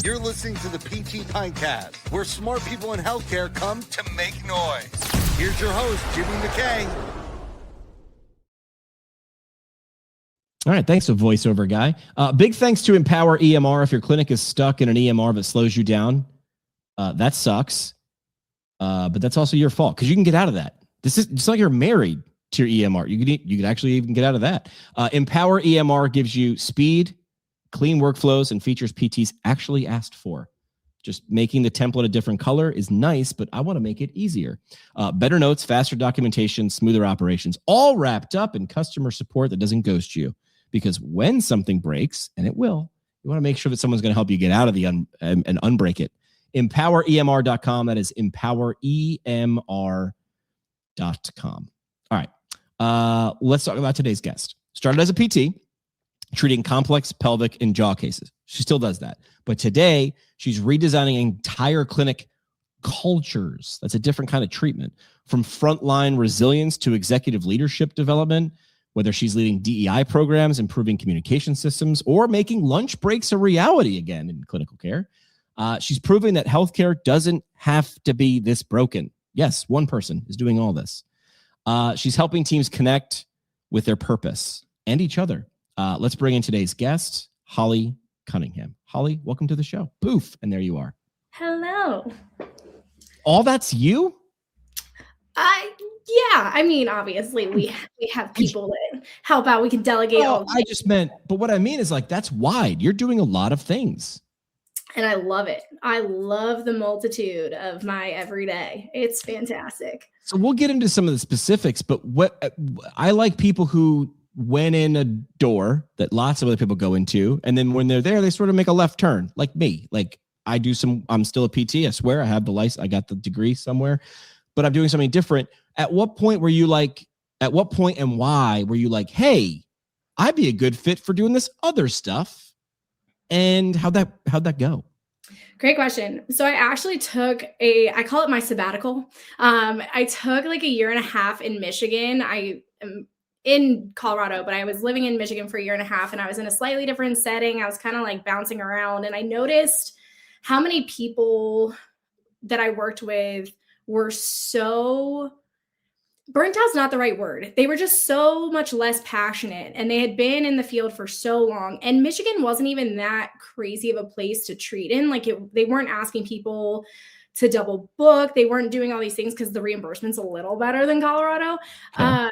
You're listening to the PT Pinecast, where smart people in healthcare come to make noise. Here's your host, Jimmy McKay. All right, thanks to voiceover guy. Big thanks to Empower EMR. If your clinic is stuck in an EMR that slows you down, that sucks. But that's also your fault because you can get out of that. It's like you're married to your EMR. You could actually even get out of that. Empower EMR gives you speed, clean workflows, and features PTs actually asked for. Just making the template a different color is nice, but I want to make it easier. Better notes, faster documentation, smoother operations, all wrapped up in customer support that doesn't ghost you. Because when something breaks, and it will, you want to make sure that someone's going to help you get out of the and unbreak it. EmpowerEMR.com. That is EmpowerEMR.com. All right. Let's talk about today's guest. Started as a PT, treating complex pelvic and jaw cases. She still does that. But today, she's redesigning entire clinic cultures. That's a different kind of treatment. From frontline resilience to executive leadership development, whether she's leading DEI programs, improving communication systems, or making lunch breaks a reality again in clinical care. She's proving that healthcare doesn't have to be this broken. Yes, one person is doing all this. She's helping teams connect with their purpose and each other. Let's bring in today's guest, Hollie Cunningham. Hollie, welcome to the show. Poof, and there you are. Hello. All that's you? Yeah, I mean, obviously we have people that help out. We can delegate. I just meant, but what I mean is like, that's wide. You're doing a lot of things. And I love it. I love the multitude of my everyday. It's fantastic. So we'll get into some of the specifics, but what I like people who went in a door that lots of other people go into. And then when they're there, they sort of make a left turn like me. Like I'm still a PT. I swear I have the license. I got the degree somewhere, but I'm doing something different. At what point and why were you like, hey, I'd be a good fit for doing this other stuff? And how'd that go? Great question. So I actually took I call it my sabbatical. I took like a year and a half in Michigan. I am in Colorado, but I was living in Michigan for a year and a half, and I was in a slightly different setting. I was kind of like bouncing around, and I noticed how many people that I worked with were so burnt out's not the right word. They were just so much less passionate, and they had been in the field for so long. And Michigan wasn't even that crazy of a place to treat in. Like they weren't asking people to double book. They weren't doing all these things because the reimbursement's a little better than Colorado. Okay.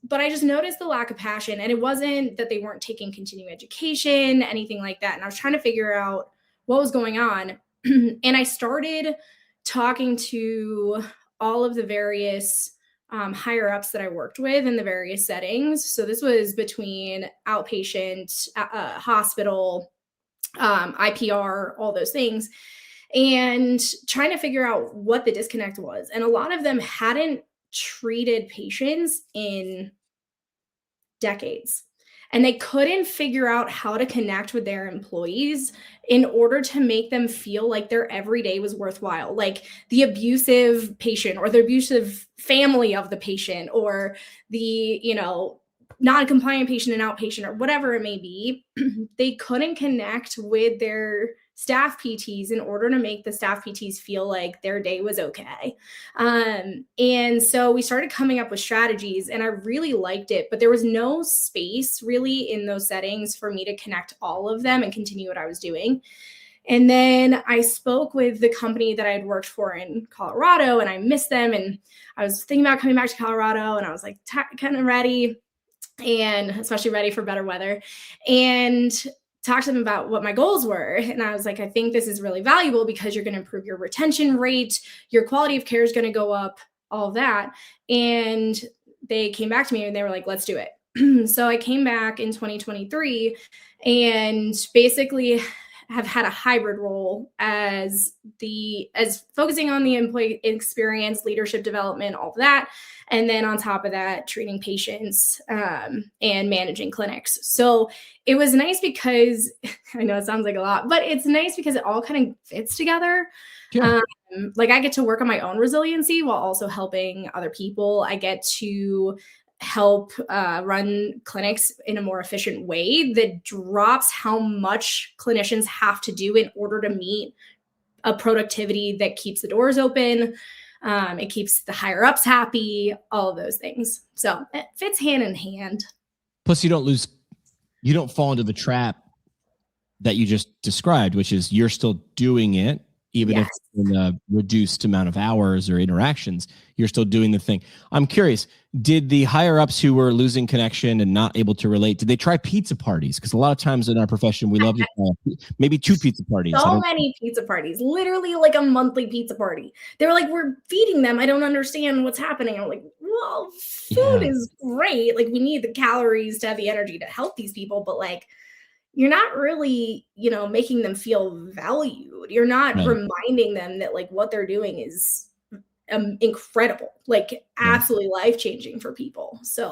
But I just noticed the lack of passion, and it wasn't that they weren't taking continuing education, anything like that. And I was trying to figure out what was going on. And I started talking to all of the various higher ups that I worked with in the various settings. So this was between outpatient, hospital, IPR, all those things, and trying to figure out what the disconnect was. And a lot of them hadn't treated patients in decades. And they couldn't figure out how to connect with their employees in order to make them feel like their everyday was worthwhile. Like the abusive patient or the abusive family of the patient or the, non-compliant patient and outpatient or whatever it may be, they couldn't connect with their staff PTs in order to make the staff PTs feel like their day was okay. And so we started coming up with strategies, and I really liked it, but there was no space really in those settings for me to connect all of them and continue what I was doing. And then I spoke with the company that I had worked for in Colorado, and I missed them. And I was thinking about coming back to Colorado, and I was like kind of ready, and especially ready for better weather, and talked to them about what my goals were. And I was like, I think this is really valuable because you're going to improve your retention rate, your quality of care is going to go up, all of that. And they came back to me and they were like, let's do it. So I came back in 2023 and basically have had a hybrid role as focusing on the employee experience, leadership development, all of that. And then on top of that, treating patients and managing clinics. So it was nice because I know it sounds like a lot, but it's nice because it all kind of fits together. Yeah. Like I get to work on my own resiliency while also helping other people. I get to help run clinics in a more efficient way that drops how much clinicians have to do in order to meet a productivity that keeps the doors open. It keeps the higher ups happy, all of those things. So it fits hand in hand. Plus, you don't fall into the trap that you just described, which is you're still doing it, even if in a reduced amount of hours or interactions, you're still doing the thing. I'm curious, did the higher ups who were losing connection and not able to relate, did they try pizza parties? Because a lot of times in our profession, we love to maybe 2 pizza parties. So many pizza parties, literally like a monthly pizza party. They were like, we're feeding them. I don't understand what's happening. I'm like, well, food is great. Like we need the calories to have the energy to help these people, but like, you're not really, making them feel valued. You're not reminding them that like what they're doing is incredible, like absolutely life-changing for people. So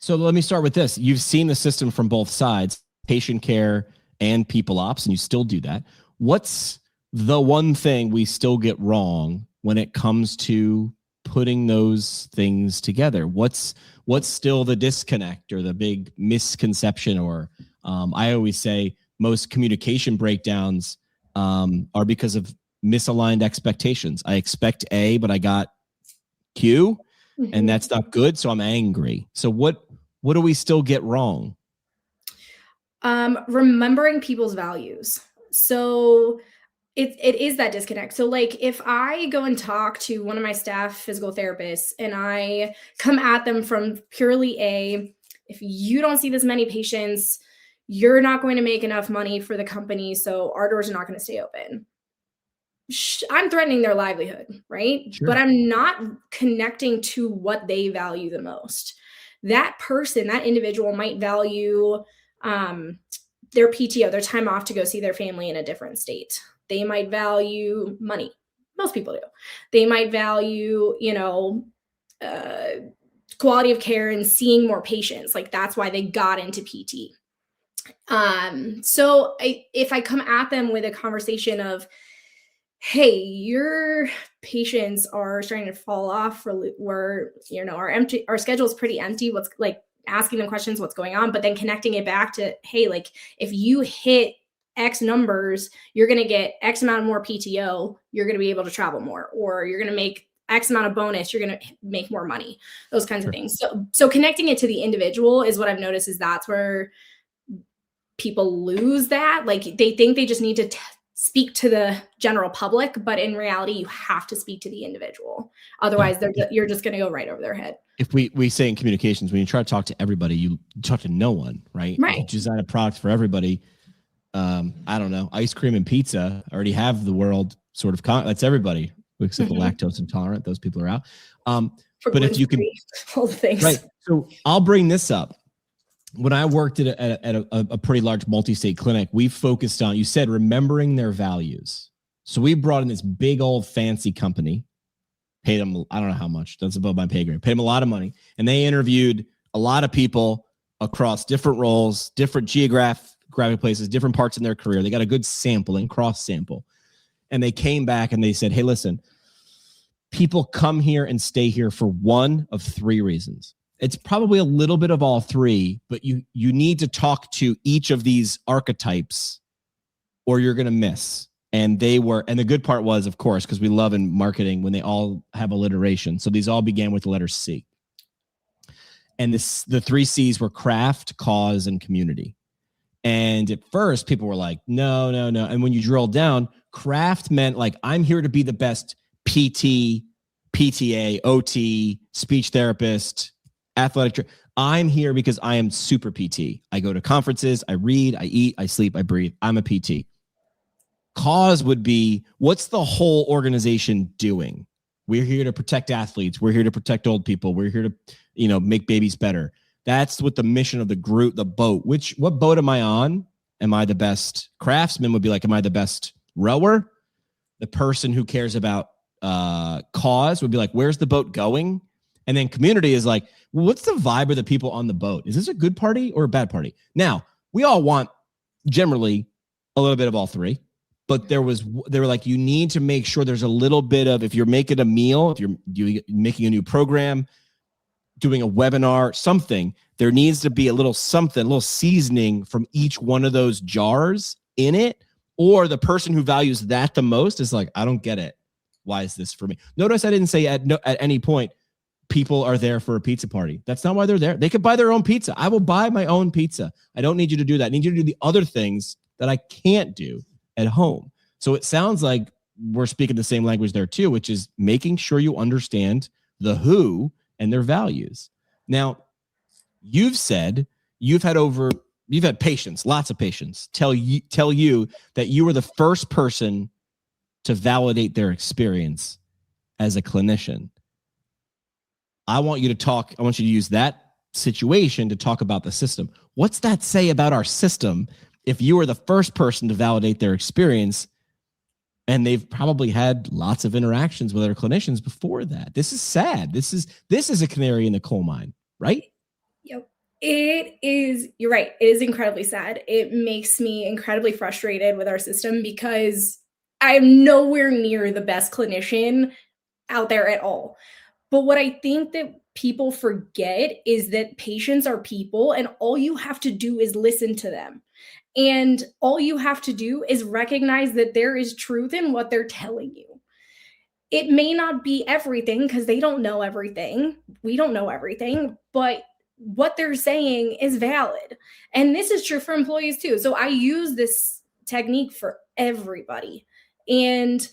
let me start with this. You've seen the system from both sides, patient care and people ops, and you still do that. What's the one thing we still get wrong when it comes to putting those things together? What's still the disconnect or the big misconception? Or I always say most communication breakdowns are because of misaligned expectations. I expect A, but I got Q, and that's not good, so I'm angry. So what do we still get wrong? Remembering people's values. So it is that disconnect. So like if I go and talk to one of my staff physical therapists and I come at them from purely if you don't see this many patients, you're not going to make enough money for the company, so our doors are not going to stay open. I'm threatening their livelihood, right? Sure. But I'm not connecting to what they value the most. That person, that individual might value their PTO, their time off to go see their family in a different state. They might value money. Most people do. They might value, quality of care and seeing more patients. Like that's why they got into PT. So if I come at them with a conversation of, hey, your patients are starting to fall off, we're, our schedule is pretty empty. What's like asking them questions, what's going on, but then connecting it back to, hey, like if you hit X numbers, you're going to get X amount of more PTO, you're going to be able to travel more, or you're going to make X amount of bonus, you're going to make more money, those kinds of things. So connecting it to the individual is what I've noticed is that's where people lose that. Like they think they just need to speak to the general public, but in reality, you have to speak to the individual. Otherwise, you're just going to go right over their head. If we say in communications, when you try to talk to everybody, you talk to no one, right? Right. You design a product for everybody. I don't know, ice cream and pizza already have the world sort of that's everybody except the lactose intolerant. Those people are out. But if you can, all the things. Right. So I'll bring this up. When I worked at a pretty large multi-state clinic, we focused on, you said, remembering their values. So we brought in this big old fancy company, paid them, I don't know how much, that's above my pay grade, paid them a lot of money. And they interviewed a lot of people across different roles, different geographic places, different parts in their career. They got a good sampling, cross sample. And they came back and they said, hey, listen, people come here and stay here for one of 3 reasons. It's probably a little bit of all 3, but you need to talk to each of these archetypes or you're going to miss. And the good part was, of course, because we love in marketing when they all have alliteration. So these all began with the letter C. And the 3 C's were craft, cause, and community. And at first people were like, no. And when you drill down, craft meant like, I'm here to be the best PT, PTA, OT, speech therapist, athletic. I'm here because I am super PT. I go to conferences, I read, I eat, I sleep, I breathe. I'm a PT. Cause would be, what's the whole organization doing? We're here to protect athletes. We're here to protect old people. We're here to, make babies better. That's what the mission of the group, the boat. What boat am I on? Am I the best craftsman? Would be like, am I the best rower? The person who cares about cause would be like, where's the boat going? And then community is like, well, what's the vibe of the people on the boat? Is this a good party or a bad party? Now, we all want generally a little bit of all 3, but they were like, you need to make sure there's a little bit of, if you're making a meal, if you're making a new program, doing a webinar, something, there needs to be a little something, a little seasoning from each one of those jars in it. Or the person who values that the most is like, I don't get it. Why is this for me? Notice I didn't say at any point, people are there for a pizza party. That's not why they're there. They could buy their own pizza. I will buy my own pizza. I don't need you to do that. I need you to do the other things that I can't do at home. So it sounds like we're speaking the same language there too, which is making sure you understand the who and their values. Now, you've said you've had patients, lots of patients, tell you that you were the first person to validate their experience as a clinician. I want you to use that situation to talk about the system. What's that say about our system if you were the first person to validate their experience and they've probably had lots of interactions with other clinicians before that? This is sad. This is a canary in the coal mine, right? Yep. It is, you're right. It is incredibly sad. It makes me incredibly frustrated with our system because I'm nowhere near the best clinician out there at all. But what I think that people forget is that patients are people and all you have to do is listen to them. And all you have to do is recognize that there is truth in what they're telling you. It may not be everything because they don't know everything. We don't know everything, but what they're saying is valid. And this is true for employees too. So I use this technique for everybody. And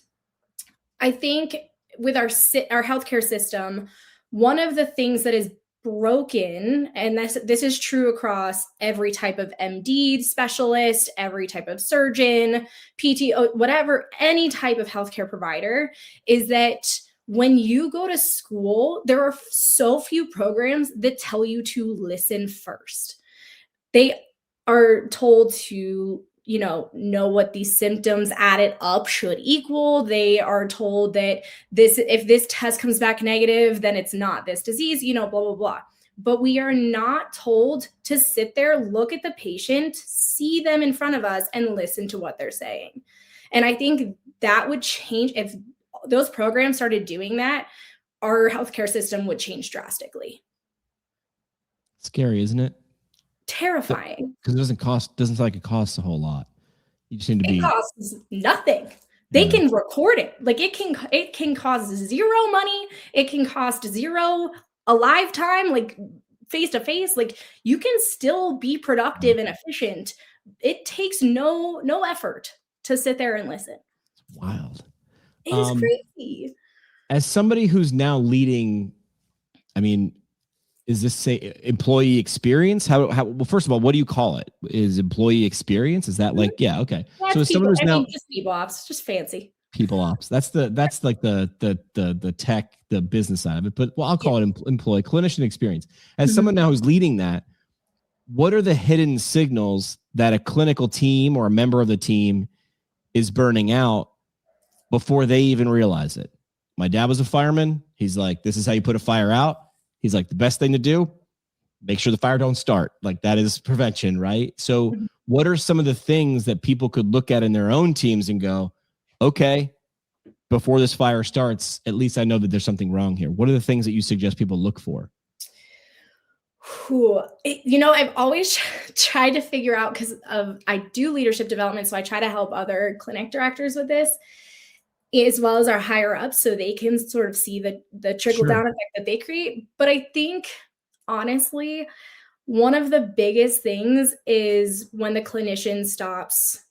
I think with our healthcare system, one of the things that is broken, and this is true across every type of MD specialist, every type of surgeon, PTO, whatever, any type of healthcare provider, is that when you go to school, there are so few programs that tell you to listen first. They are told to, know what these symptoms added up should equal. They are told that if this test comes back negative, then it's not this disease, blah, blah, blah. But we are not told to sit there, look at the patient, see them in front of us, and listen to what they're saying. And I think that would change if those programs started doing that. Our healthcare system would change drastically. Scary, isn't it? Terrifying. Because it doesn't sound like it costs a whole lot. You just need to it costs nothing. They can record it. Like it can cost zero money. It can cost zero a lifetime, like face to face. Like you can still be productive and efficient. It takes no effort to sit there and listen. It's wild. It is crazy. As somebody who's now leading, is this say employee experience? How well, first of all, what do you call it? Is employee experience? Is that like, yeah, okay. That's so as someone who's now just people ops, just fancy. People ops. That's like the tech, the business side of it. But I'll call it employee clinician experience. As someone now who's leading that, what are the hidden signals that a clinical team or a member of the team is burning out before they even realize it? My dad was a fireman. He's like, this is how you put a fire out. He's like, the best thing to do, make sure the fire don't start. Like that is prevention, right? So what are some of the things that people could look at in their own teams and go, okay, before this fire starts, at least I know that there's something wrong here. What are the things that you suggest people look for? I've always tried to figure out because I do leadership development. So I try to help other clinic directors with this, as well as our higher ups, so they can sort of see the trickle down effect that they create. But I think, honestly, one of the biggest things is when the clinician stops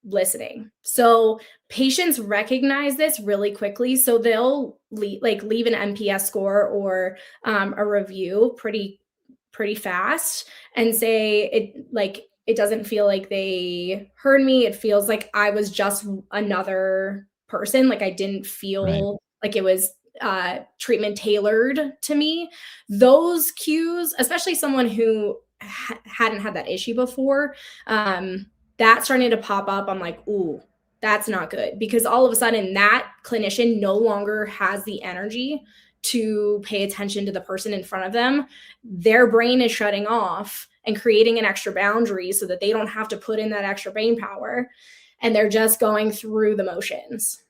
listening. So patients recognize this really quickly. So they'll leave an NPS score or a review pretty fast and say it doesn't feel like they heard me. It feels like I was just another person. Like I didn't feel like it was treatment tailored to me. Those cues, especially someone who hadn't had that issue before, that's starting to pop up. I'm like, ooh, that's not good, because all of a sudden that clinician no longer has the energy to pay attention to the person in front of them. Their brain is shutting off and creating an extra boundary so that they don't have to put in that extra brain power. And they're just going through the motions.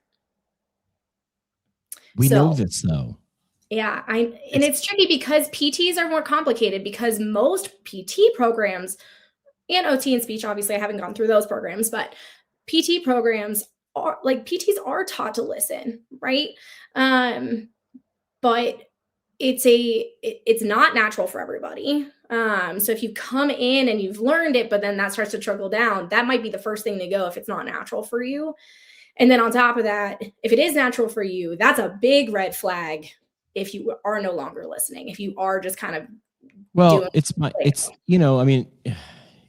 We know this though. Yeah, and it's tricky because PTs are more complicated because most PT programs and OT and speech, obviously, I haven't gone through those programs, but PT programs are like PTs are taught to listen, right? Um, but it's not natural for everybody. So if you come in and you've learned it, but then that starts to trickle down, that might be the first thing to go if it's not natural for you. And then on top of that, if it is natural for you, that's a big red flag if you are no longer listening, if you are just kind of Well, doing it's, you know, I mean,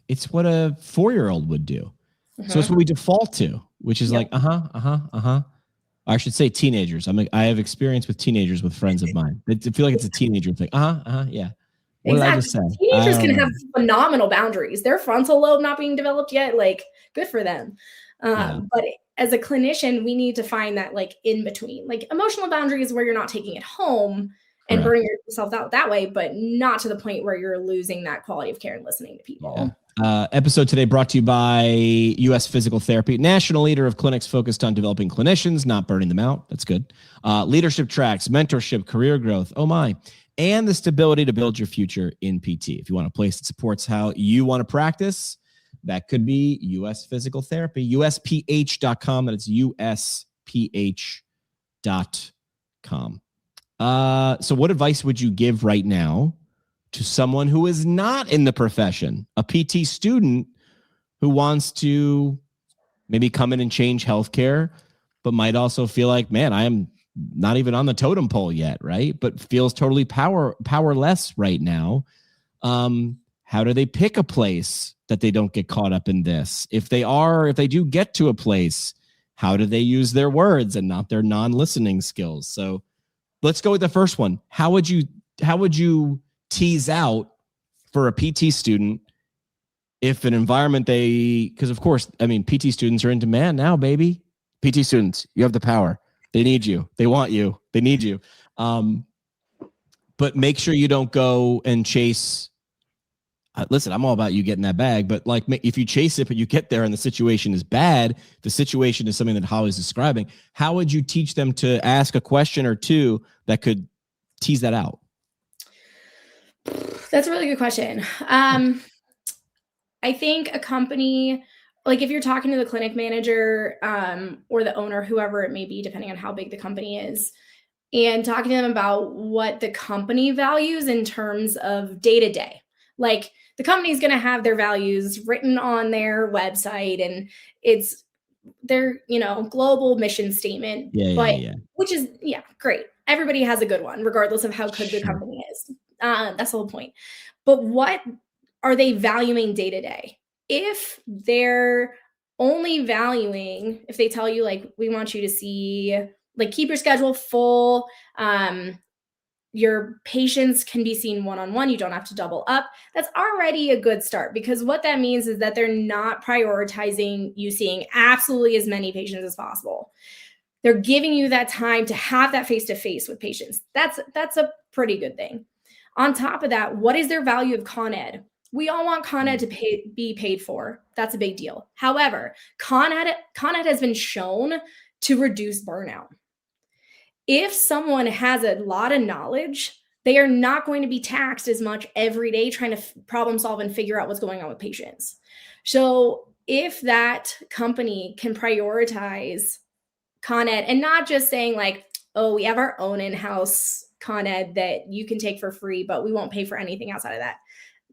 it's what a 4-year-old would do. So it's what we default to, which is like, I should say teenagers. I have experience with teenagers with friends of mine. I feel like it's a teenager thing. Yeah. What did I just say? Teenagers can have phenomenal boundaries. Their frontal lobe not being developed yet, like good for them. But as a clinician, we need to find that like in between, like emotional boundaries where you're not taking it home and burning yourself out that way, but not to the point where you're losing that quality of care and listening to people. Episode today brought to you by U.S. Physical Therapy, national leader of clinics focused on developing clinicians, not burning them out. That's good. Leadership tracks, mentorship, career growth. Oh my. And the stability to build your future in PT. If you want a place that supports how you want to practice, that could be U.S. Physical Therapy, USPH.com. That is USPH.com. So what advice would you give right now to someone who is not in the profession, a PT student who wants to maybe come in and change healthcare, but might also feel like, man, I am not even on the totem pole yet, right? But feels totally powerless right now. How do they pick a place that they don't get caught up in this? If they do get to a place, how do they use their words and not their non-listening skills? So let's go with the first one. How would you tease out for a PT student if an environment because of course, I mean, PT students are in demand now, baby. PT students, you have the power. They need you. They want you. They need you. But make sure you don't go and chase. Listen, I'm all about you getting that bag, but like if you chase it, but you get there and the situation is bad, the situation is something that Hollie's describing. How would you teach them to ask a question or two that could tease that out? That's a really good question. I think a company, like if you're talking to the clinic manager or the owner, whoever it may be, depending on how big the company is, and talking to them about what the company values in terms of day-to-day. Like the company is going to have their values written on their website and it's their, global mission statement, which is, great. Everybody has a good one, regardless of how good the company is. That's the whole point. But what are they valuing day to day? If they're only valuing, if they tell you like, we want you to see, like keep your schedule full, your patients can be seen one-on-one, you don't have to double up, that's already a good start, because what that means is that they're not prioritizing you seeing absolutely as many patients as possible. They're giving you that time to have that face-to-face with patients. That's a pretty good thing. On top of that, what is their value of Con Ed? We all want Con Ed to be paid for. That's a big deal. However, Con Ed has been shown to reduce burnout. If someone has a lot of knowledge, they are not going to be taxed as much every day trying to problem solve and figure out what's going on with patients. So if that company can prioritize Con Ed and not just saying like, oh, we have our own in-house Con Ed that you can take for free, but we won't pay for anything outside of that.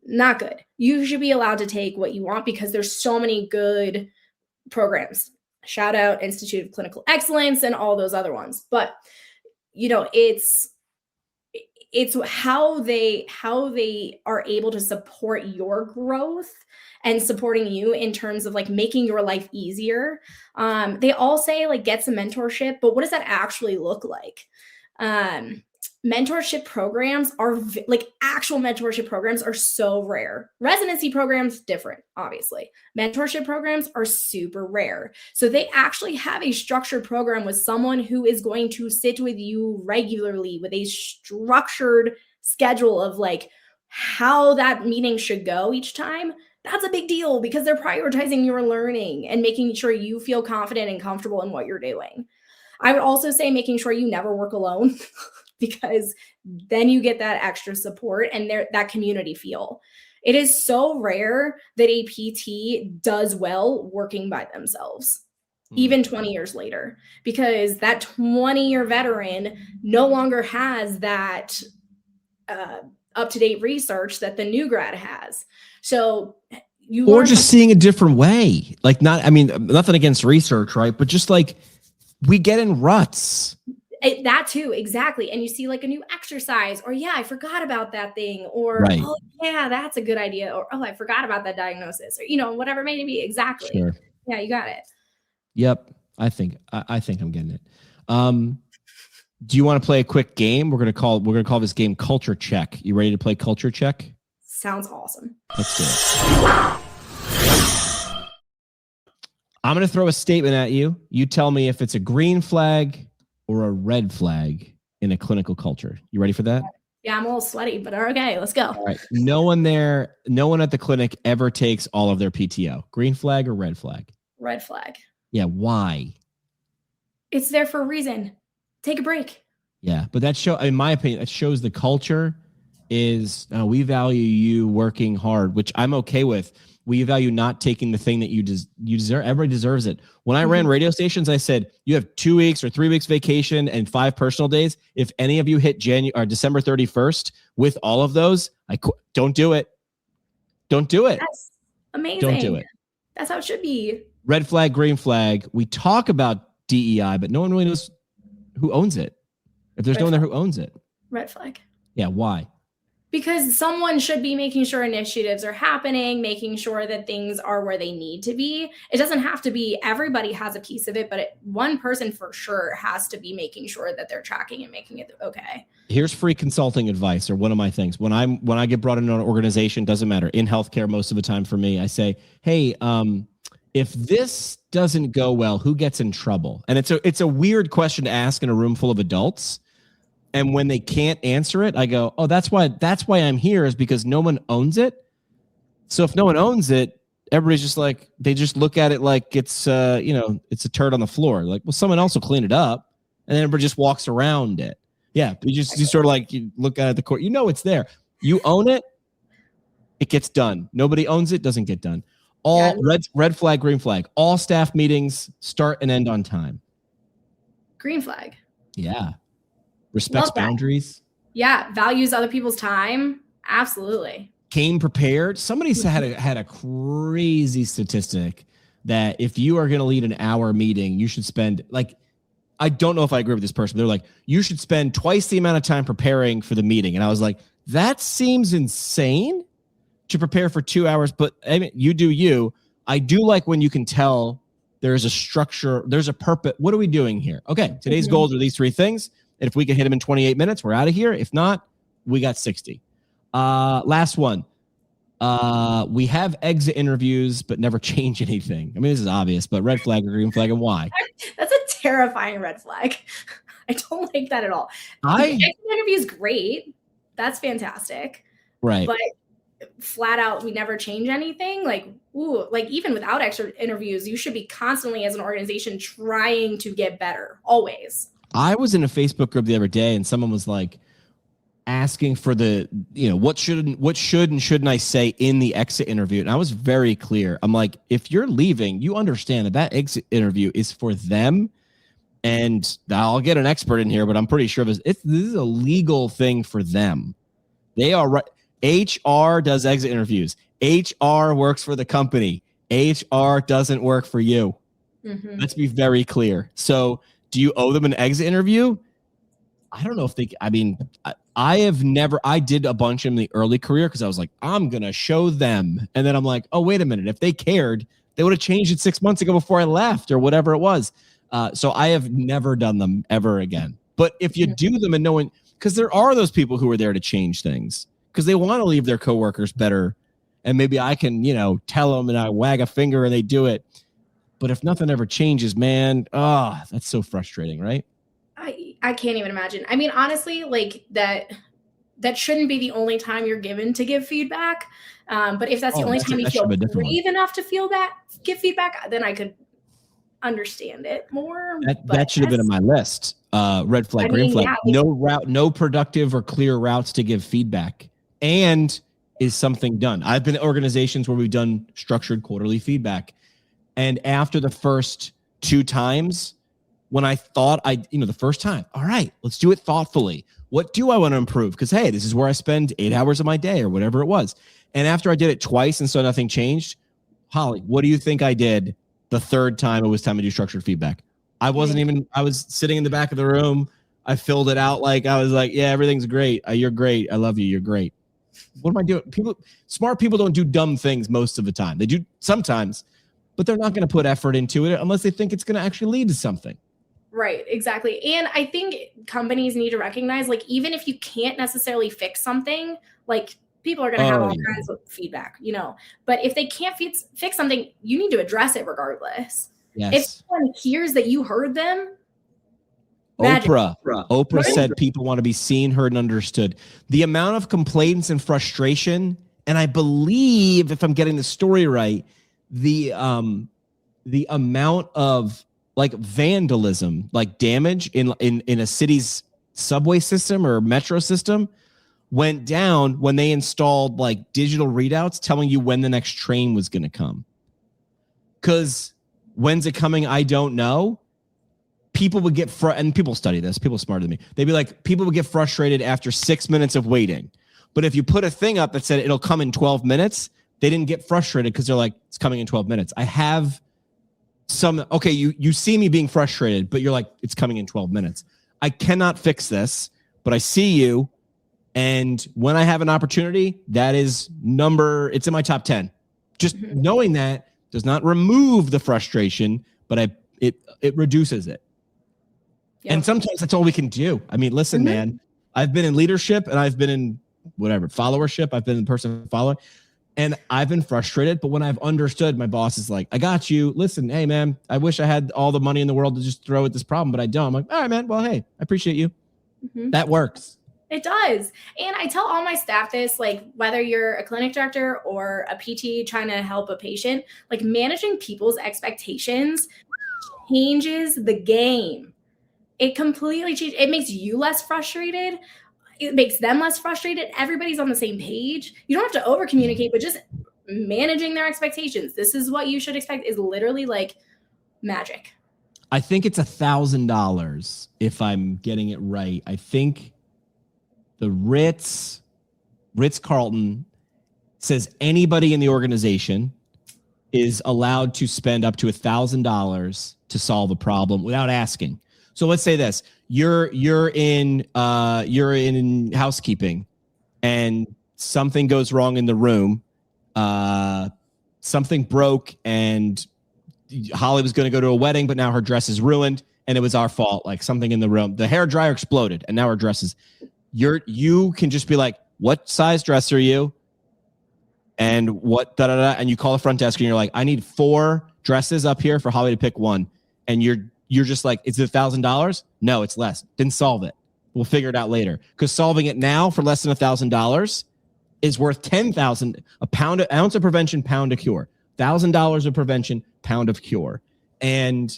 Not good. You should be allowed to take what you want because there's so many good programs. Shout out Institute of Clinical Excellence and all those other ones. But it's how they are able to support your growth and supporting you in terms of like making your life easier. They all say like get some mentorship, but what does that actually look like? Mentorship programs are like actual mentorship programs are so rare. Residency programs, different, obviously. Mentorship programs are super rare. So they actually have a structured program with someone who is going to sit with you regularly with a structured schedule of like how that meeting should go each time. That's a big deal because they're prioritizing your learning and making sure you feel confident and comfortable in what you're doing. I would also say making sure you never work alone. because then you get that extra support and that community feel. It is so rare that a PT does well working by themselves, even 20 years later, because that 20-year veteran no longer has that up-to-date research that the new grad has. So or just seeing a different way. Like nothing against research, right? But just like we get in ruts. That too, exactly. And you see like a new exercise, or I forgot about that thing, or right. Oh yeah, that's a good idea, or I forgot about that diagnosis, or whatever it may be. Exactly. Sure. Yeah, you got it. Yep. I think I'm getting it. Do you want to play a quick game? We're gonna call this game Culture Check. You ready to play Culture Check? Sounds awesome. Let's do it. I'm gonna throw a statement at you. You tell me if it's a green flag or a red flag in a clinical culture. You ready for that? Yeah, I'm a little sweaty, but okay, let's go. All right. No one at the clinic ever takes all of their PTO. Green flag or red flag? Red flag. Yeah. Why? It's there for a reason. Take a break. Yeah. But in my opinion, that shows the culture is we value you working hard, which I'm okay with. We value not taking the thing that you deserve. Everybody deserves it. When I ran radio stations, I said, you have 2 weeks or 3 weeks vacation and 5 personal days. If any of you hit December 31st with all of those, don't do it. Don't do it. That's amazing. Don't do it. That's how it should be. Red flag, green flag. We talk about DEI, but no one really knows who owns it. If there's no one there who owns it. Red flag. Yeah. Why? Because someone should be making sure initiatives are happening, making sure that things are where they need to be. It doesn't have to be everybody has a piece of it, but one person for sure has to be making sure that they're tracking and making it okay. Here's free consulting advice, or one of my things. When I get brought into an organization, doesn't matter, in healthcare most of the time for me, I say, hey, if this doesn't go well, who gets in trouble? And it's a weird question to ask in a room full of adults. And when they can't answer it, I go, oh, that's why I'm here, is because no one owns it. So if no one owns it, everybody's just like, they just look at it like it's it's a turd on the floor. Like, well, someone else will clean it up, and then everybody just walks around it. Yeah, you sort of like, you look at the court, it's there. You own it, it gets done. Nobody owns it, doesn't get done. All red flag, green flag. All staff meetings start and end on time. Green flag. Yeah. Respects boundaries. Yeah. Values other people's time. Absolutely. Came prepared. Somebody had a crazy statistic that if you are going to lead an hour meeting, you should spend, like, I don't know if I agree with this person. They're like, you should spend twice the amount of time preparing for the meeting. And I was like, that seems insane to prepare for 2 hours. But I mean, you do you. I do like when you can tell there's a structure, there's a purpose. What are we doing here? Okay, today's goals are these 3 things. And if we can hit them in 28 minutes, we're out of here. If not, we got 60. Last one. We have exit interviews, but never change anything. I mean, this is obvious, but red flag or green flag, and why? That's a terrifying red flag. I don't like that at all. Exit interview is great. That's fantastic. Right. But flat out, we never change anything. Like even without extra interviews, you should be constantly, as an organization, trying to get better always. I was in a Facebook group the other day, and someone was like asking for the, what should and shouldn't I say in the exit interview? And I was very clear. I'm like, if you're leaving, you understand that exit interview is for them. And I'll get an expert in here, but I'm pretty sure this is a legal thing for them. They are right. HR does exit interviews. HR works for the company. HR doesn't work for you. Mm-hmm. Let's be very clear. So do you owe them an exit interview? I don't know if I did a bunch in the early career because I was like, I'm going to show them. And then I'm like, oh, wait a minute. If they cared, they would have changed it 6 months ago before I left or whatever it was. So I have never done them ever again. But if you do them and no one, because there are those people who are there to change things because they want to leave their coworkers better. And maybe I can, tell them and I wag a finger and they do it. But if nothing ever changes, man, that's so frustrating, right? I can't even imagine. I mean, honestly, like that shouldn't be the only time you're given to give feedback. But if that's the only time you feel brave enough to give feedback, then I could understand it more. That should have been on my list. Red flag, green flag. Yeah, No productive or clear routes to give feedback. And is something done? I've been in organizations where we've done structured quarterly feedback. And after the first 2 times, when I thought the first time, all right, let's do it thoughtfully. What do I want to improve? Because, hey, this is where I spend 8 hours of my day or whatever it was. And after I did it twice and so nothing changed, Holly, what do you think I did the third time it was time to do structured feedback? I was sitting in the back of the room. I filled it out like I was like, yeah, everything's great. You're great. I love you. You're great. What am I doing? Smart people don't do dumb things most of the time. They do sometimes, but they're not going to put effort into it unless they think it's going to actually lead to something. Right, exactly. And I think companies need to recognize, like, even if you can't necessarily fix something, like, people are going to have all kinds of feedback, but if they can't fix something, you need to address it regardless. Yes. If someone hears that you heard them, magic. Oprah said people want to be seen, heard, and understood. The amount of complaints and frustration, and I believe, if I'm getting the story right, the amount of like vandalism, like damage in a city's subway system or metro system went down when they installed like digital readouts telling you when the next train was going to come. Because when's it coming? I don't know. People would get and people study this. People smarter than me. They'd be like, people would get frustrated after 6 minutes of waiting. But if you put a thing up that said it'll come in 12 minutes, they didn't get frustrated because they're like, it's coming in 12 minutes. I have you see me being frustrated, but you're like, it's coming in 12 minutes. I cannot fix this, but I see you. And when I have an opportunity, it's in my top 10. Just knowing that does not remove the frustration, but it reduces it. Yep. And sometimes that's all we can do. I mean, listen, man, I've been in leadership and I've been in followership. I've been in person follower. And I've been frustrated, but when I've understood, my boss is like, I got you. Listen, hey, man, I wish I had all the money in the world to just throw at this problem, but I don't. I'm like, all right, man. Well, hey, I appreciate you. That works. It does. And I tell all my staff this, like, whether you're a clinic director or a PT trying to help a patient, like, managing people's expectations changes the game. It completely changes. It makes you less frustrated. It makes them less frustrated. Everybody's on the same page. You don't have to over communicate, but just managing their expectations. This is what you should expect is literally like magic. I think it's $1,000 if I'm getting it right. I think the Ritz-Carlton says anybody in the organization is allowed to spend up to $1,000 to solve a problem without asking. So let's say this: you're in housekeeping, and something goes wrong in the room. Something broke, and Holly was going to go to a wedding, but now her dress is ruined, and it was our fault. Like something in the room, the hair dryer exploded, and now her dress is. You can just be like, "What size dress are you?" And what and you call the front desk, and you're like, "I need 4 dresses up here for Holly to pick one," and you're just like, is it $1,000? No, it's less. Didn't solve it. We'll figure it out later. Because solving it now for less than $1,000 is worth $10,000. Ounce of prevention, pound of cure. $1,000 of prevention, pound of cure. And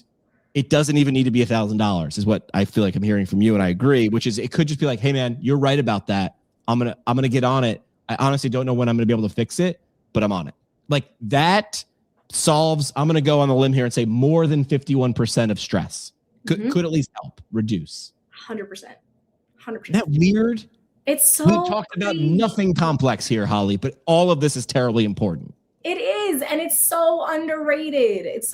it doesn't even need to be $1,000 is what I feel like I'm hearing from you. And I agree, which is it could just be like, hey man, you're right about that. I'm going to get on it. I honestly don't know when I'm going to be able to fix it, but I'm on it. Like that solves, I'm going to go on the limb here and say more than 51% of stress could at least help reduce. 100%. Isn't that weird? It's so we talked about nothing complex here, Holly, but all of this is terribly important. It is. And it's so underrated. It's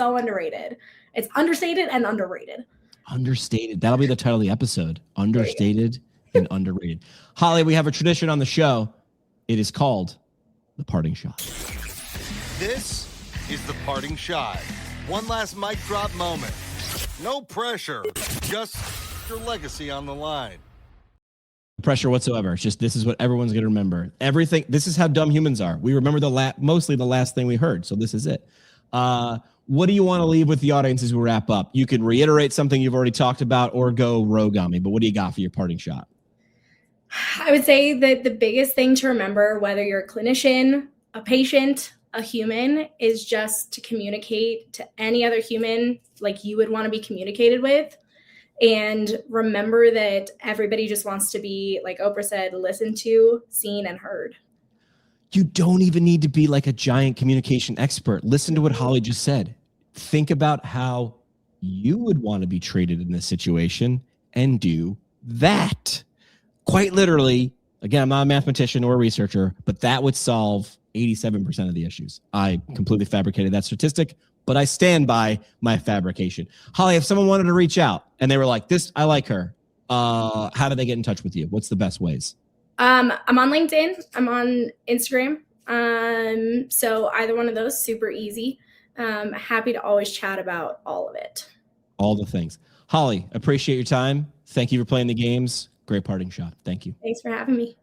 understated and underrated. Understated. That'll be the title of the episode. Understated and underrated. Holly, we have a tradition on the show. It is called the parting shot. This is the parting shot. One last mic drop moment. No pressure, just your legacy on the line. Pressure whatsoever. It's just this is what everyone's going to remember. Everything. This is how dumb humans are. We remember mostly the last thing we heard. So this is it. What do you want to leave with the audience as we wrap up? You can reiterate something you've already talked about or go rogue on me, but what do you got for your parting shot? I would say that the biggest thing to remember, whether you're a clinician, a patient, a human is just to communicate to any other human like you would want to be communicated with. And remember that everybody just wants to be, like Oprah said, listened to, seen, and heard. You don't even need to be like a giant communication expert. Listen to what Hollie just said. Think about how you would want to be treated in this situation and do that. Quite literally, again, I'm not a mathematician or a researcher, but that would solve 87% of the issues. I completely fabricated that statistic, but I stand by my fabrication. Hollie, if someone wanted to reach out and they were like, this, I like her, how do they get in touch with you? What's the best ways? I'm on LinkedIn. I'm on Instagram. So either one of those, super easy. Happy to always chat about all of it. All the things. Hollie, appreciate your time. Thank you for playing the games. Great parting shot. Thank you. Thanks for having me.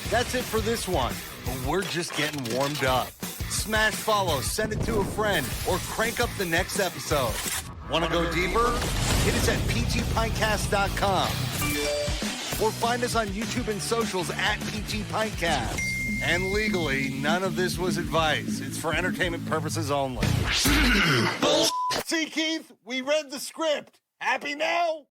That's it for this one, but we're just getting warmed up. Smash follow, send it to a friend, or crank up the next episode. Want to go deeper? Hit us at pgpintcast.com. Or find us on YouTube and socials at PG Pintcast. And legally, none of this was advice. It's for entertainment purposes only. See, Keith, we read the script. Happy now?